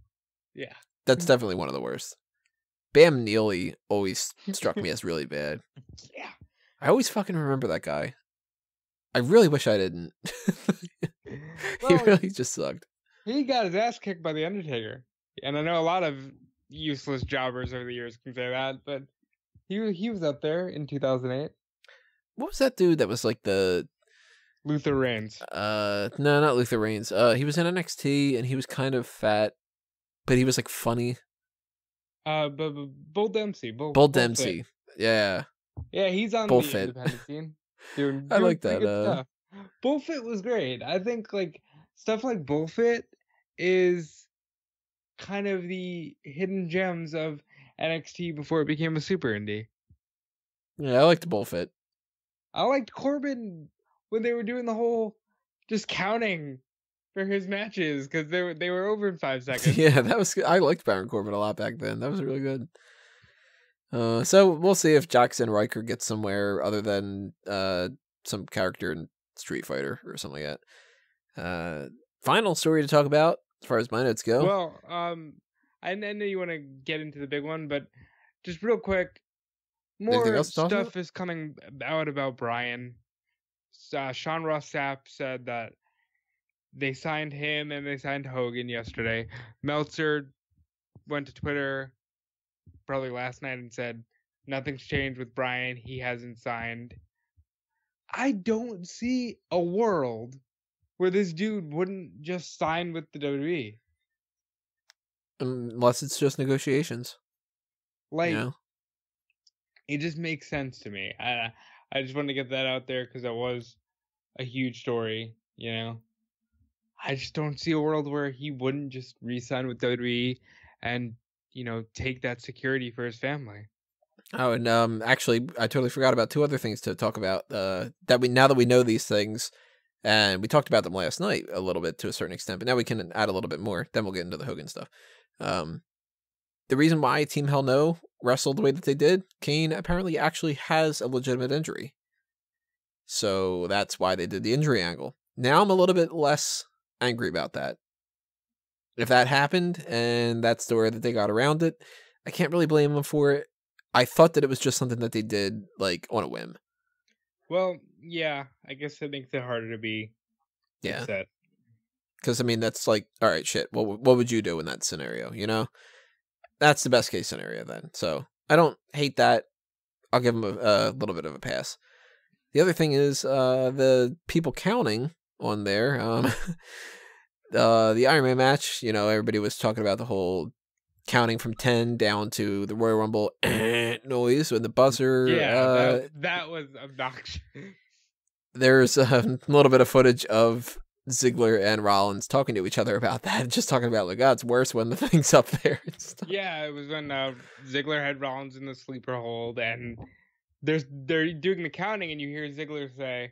Yeah. That's definitely one of the worst. Bam Neely always struck me as really bad. Yeah. I always fucking remember that guy. I really wish I didn't. He really just sucked. He got his ass kicked by The Undertaker. And I know a lot of useless jobbers over the years can say that, but he was up there in 2008. What was that dude that was like the... Luther Reigns. No, not Luther Reigns. He was in NXT and he was kind of fat, but he was like funny. But Bull Dempsey. Bull Dempsey. Yeah. Yeah, he's on Bull the Fit. independent scene. Doing I like pretty that. good stuff. Bullfit was great. I think like stuff like Bullfit is kind of the hidden gems of NXT before it became a super indie. Yeah, I like the bullfit. I liked Corbin when they were doing the whole just counting for his matches because they were over in 5 seconds. Yeah, that was good. I liked Baron Corbin a lot back then. That was really good. So we'll see if Jaxson Ryker gets somewhere other than some character in Street Fighter or something like that. Final story to talk about as far as my notes go. Well, I know you want to get into the big one, but just real quick, more stuff is coming out about Bryan. Sean Ross Sapp said that they signed him and they signed Hogan yesterday. Meltzer went to Twitter probably last night and said nothing's changed with Bryan. He hasn't signed. I don't see a world where this dude wouldn't just sign with the WWE. Unless it's just negotiations. Like, it just makes sense to me. I just wanted to get that out there because it was a huge story, I just don't see a world where he wouldn't just re-sign with WWE and, take that security for his family. Oh, and actually, I totally forgot about 2 other things to talk about. Now that we know these things, and we talked about them last night a little bit to a certain extent, but now we can add a little bit more. Then we'll get into the Hogan stuff. The reason why Team Hell No wrestled the way that they did, Kane apparently actually has a legitimate injury. So that's why they did the injury angle. Now I'm a little bit less angry about that. If that happened and that's the way that they got around it, I can't really blame them for it. I thought that it was just something that they did like on a whim. Well, yeah, I guess it makes it harder to be upset. Because, I mean, that's like, all right, shit, what would you do in that scenario, That's the best case scenario then. So I don't hate that. I'll give them a little bit of a pass. The other thing is the people counting on there. The Iron Man match, everybody was talking about the whole counting from 10 down to the Royal Rumble noise when the buzzer. Yeah, that was obnoxious. There's a little bit of footage of Ziggler and Rollins talking to each other about that, just talking about like, it's worse when the thing's up there. Yeah, it was when Ziggler had Rollins in the sleeper hold, and they're doing the counting, and you hear Ziggler say,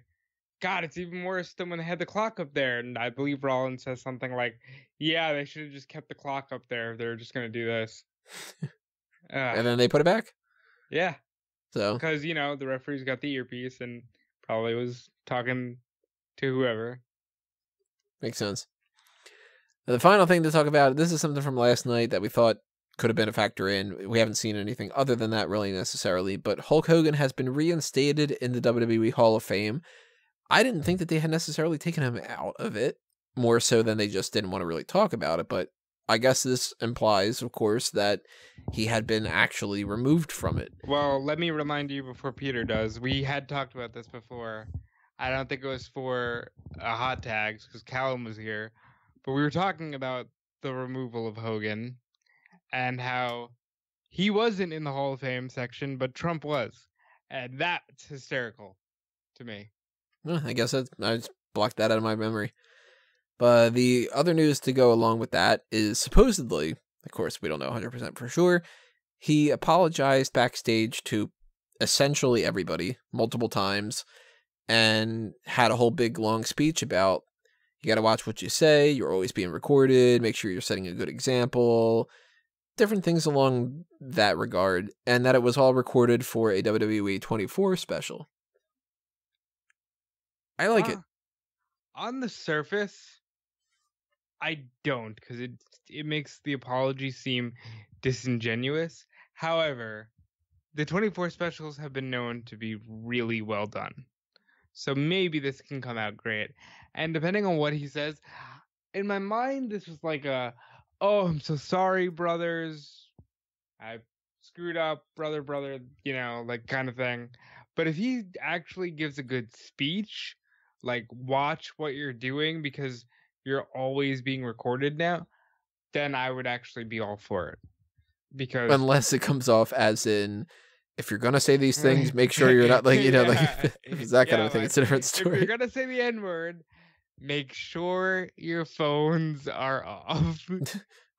"God, it's even worse than when they had the clock up there." And I believe Rollins says something like, "Yeah, they should have just kept the clock up there if they were just going to do this." And then they put it back. Yeah. So because the referee's got the earpiece and probably was talking to whoever. Makes sense. And the final thing to talk about, this is something from last night that we thought could have been a factor in. We haven't seen anything other than that really necessarily, but Hulk Hogan has been reinstated in the WWE Hall of Fame. I didn't think that they had necessarily taken him out of it, more so than they just didn't want to really talk about it, but I guess this implies, of course, that he had been actually removed from it. Well, let me remind you before Peter does, we had talked about this before. I don't think it was for hot tags because Callum was here, but we were talking about the removal of Hogan and how he wasn't in the Hall of Fame section, but Trump was. And that's hysterical to me. Well, I guess I just blocked that out of my memory. But the other news to go along with that is supposedly, of course, we don't know 100% for sure, he apologized backstage to essentially everybody multiple times and had a whole big long speech about you got to watch what you say, you're always being recorded, make sure you're setting a good example, different things along that regard, and that it was all recorded for a WWE 24 special. I like it. On the surface, I don't, because it makes the apology seem disingenuous. However, the 24 specials have been known to be really well done. So maybe this can come out great. And depending on what he says, in my mind, this was like I'm so sorry, brothers. I screwed up, brother, like kind of thing. But if he actually gives a good speech, like watch what you're doing because you're always being recorded now, then I would actually be all for it. Because unless it comes off as in, if you're gonna say these things, make sure you're not like, like it's that kind of thing. It's a different story. If you're gonna say the N-word, make sure your phones are off.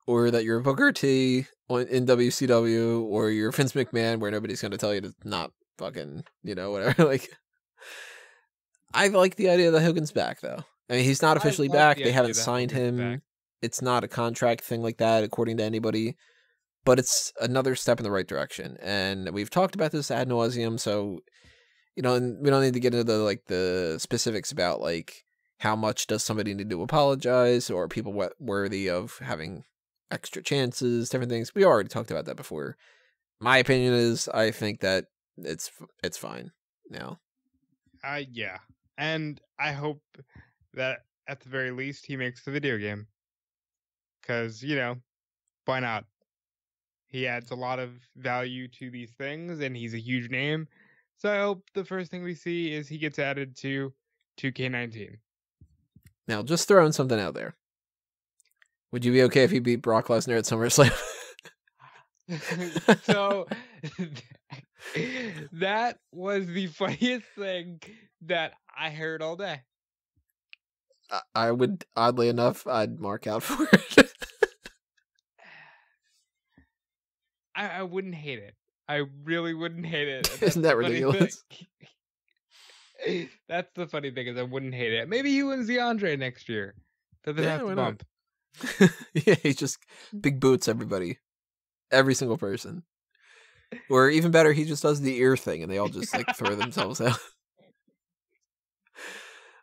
or that you're Booker T in WCW, or you're Vince McMahon, where nobody's going to tell you to not fucking, whatever. Like, I like the idea that Hogan's back, though. I mean, he's not officially back. They haven't signed him. It's not a contract thing like that, according to anybody. But it's another step in the right direction. And we've talked about this ad nauseum, so, and we don't need to get into the specifics about, like, how much does somebody need to apologize, or are people worthy of having extra chances, different things. We already talked about that before. My opinion is, I think that it's fine now. Yeah. And I hope that at the very least he makes the video game. Because, why not? He adds a lot of value to these things, and he's a huge name. So I hope the first thing we see is he gets added to 2K19. Now, just throwing something out there. Would you be okay if he beat Brock Lesnar at SummerSlam? So, that was the funniest thing that I heard all day. I would, oddly enough, I'd mark out for it. I wouldn't hate it. I really wouldn't hate it. Isn't that ridiculous? That's the funny thing, is I wouldn't hate it. Maybe he wins the Andre next year. Doesn't have to bump. Yeah, he's just big boots everybody. Every single person. Or even better, he just does the ear thing and they all just like throw themselves out.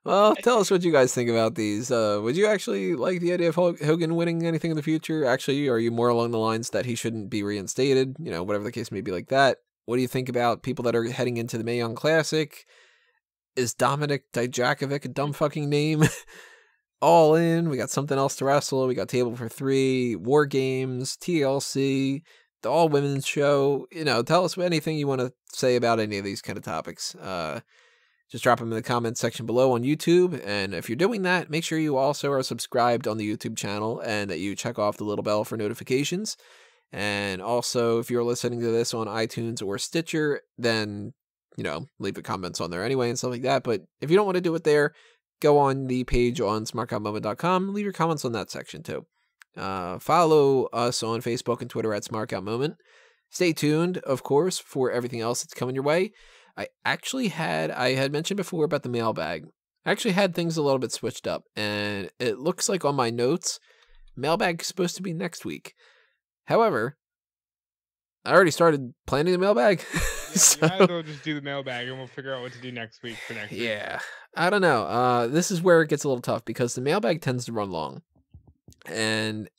Well, tell us what you guys think about these. Would you actually like the idea of Hogan winning anything in the future? Actually, are you more along the lines that he shouldn't be reinstated? Whatever the case may be like that. What do you think about people that are heading into the Mae Young Classic? Is Dominik Dijakovic a dumb fucking name? All in. We got something else to wrestle. We got Table for 3, WarGames, TLC, the all women's show. Tell us anything you want to say about any of these kind of topics. Just drop them in the comments section below on YouTube. And if you're doing that, make sure you also are subscribed on the YouTube channel and that you check off the little bell for notifications. And also, if you're listening to this on iTunes or Stitcher, then, leave the comments on there anyway and stuff like that. But if you don't want to do it there, go on the page on smarkoutmoment.com. Leave your comments on that section too. Follow us on Facebook and Twitter at smarkoutmoment. Stay tuned, of course, for everything else that's coming your way. I had mentioned before about the mailbag. I actually had things a little bit switched up, and it looks like on my notes, mailbag is supposed to be next week. However, I already started planning the mailbag. Yeah, so, you might as well just do the mailbag, and we'll figure out what to do next week for next week. Yeah, I don't know. This is where it gets a little tough because the mailbag tends to run long. And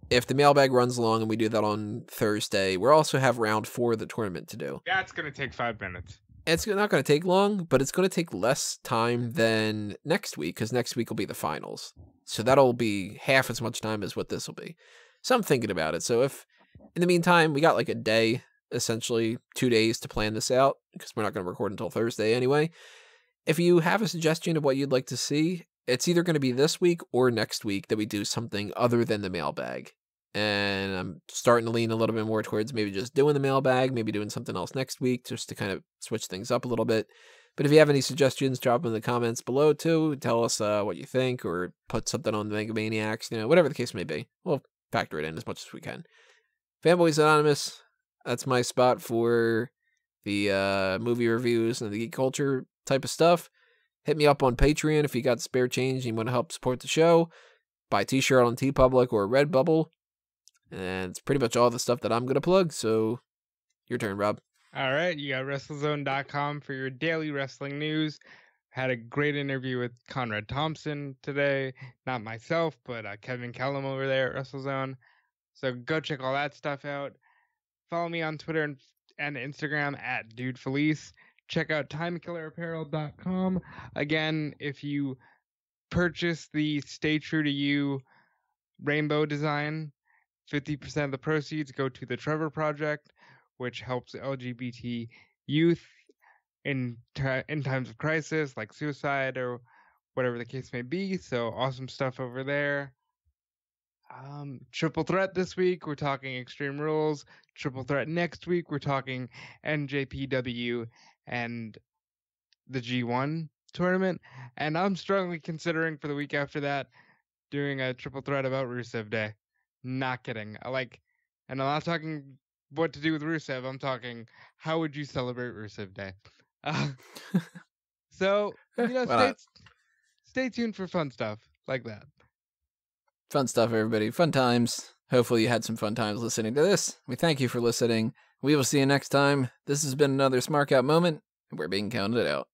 if the mailbag runs long and we do that on Thursday, we'll also have round 4 of the tournament to do. That's going to take 5 minutes. It's not going to take long, but it's going to take less time than next week because next week will be the finals. So that'll be half as much time as what this will be. So I'm thinking about it. So if, in the meantime, we got like a day, essentially 2 days to plan this out because we're not going to record until Thursday anyway. If you have a suggestion of what you'd like to see, it's either going to be this week or next week that we do something other than the mailbag. And I'm starting to lean a little bit more towards maybe just doing the mailbag, maybe doing something else next week just to kind of switch things up a little bit. But if you have any suggestions, drop them in the comments below too. Tell us what you think or put something on the Mega Maniacs, whatever the case may be. We'll factor it in as much as we can. Fanboys Anonymous, that's my spot for the movie reviews and the geek culture type of stuff. Hit me up on Patreon if you got spare change and you want to help support the show. Buy a t-shirt on TeePublic or Redbubble. And it's pretty much all the stuff that I'm going to plug, so your turn, Rob. All right, you got WrestleZone.com for your daily wrestling news. Had a great interview with Conrad Thompson today. Not myself, but Kevin Kellum over there at WrestleZone. So go check all that stuff out. Follow me on Twitter and Instagram at DudeFelice. Check out TimekillerApparel.com. Again, if you purchase the Stay True to You rainbow design, 50% of the proceeds go to the Trevor Project, which helps LGBT youth in times of crisis, like suicide or whatever the case may be. So awesome stuff over there. Triple Threat this week, we're talking Extreme Rules. Triple Threat next week, we're talking NJPW and the G1 tournament. And I'm strongly considering for the week after that doing a Triple Threat about Rusev Day. not kidding. And I'm not talking what to do with Rusev. I'm talking how would you celebrate Rusev Day? So, stay tuned for fun stuff like that. Fun stuff, everybody. Fun times. Hopefully you had some fun times listening to this. We thank you for listening. We will see you next time. This has been another Smark Out moment, and we're being counted out.